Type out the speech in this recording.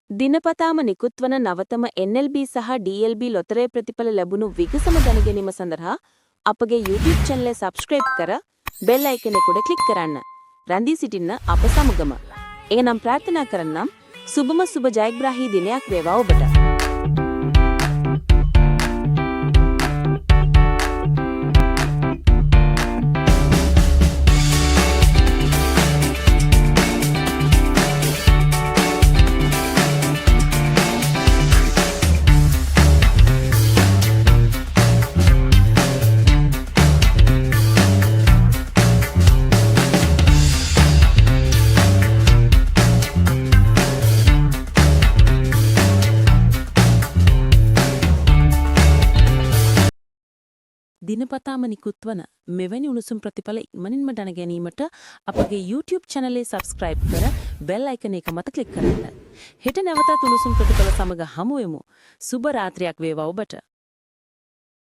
දිනපතාම නිකුත් වන නවතම NLB සහ DLB ලොතරැයි ප්‍රතිඵල ලැබුණු විගසම දැනගැනීම සඳහා අපගේ YouTube channel subscribe කර bell icon එක උඩ click කරන්න. රැඳී සිටින්න අප සමගම. එනම් ප්‍රාර්ථනා කරන්නම් සුබම සුබ ජයග්‍රාහී දිනයක් වේවා ඔබට. දිනපතාම නිකුත් වන මෙවැනි උණුසුම් ප්‍රතිඵල ඉක්මනින්ම දැන ගැනීමට අපගේ YouTube channel එක subscribe කර bell icon එක මත click කරන්න. හෙට නැවතත් උණුසුම් ප්‍රතිඵල සමග හමු වෙමු. සුබ රාත්‍රියක් වේවා ඔබට.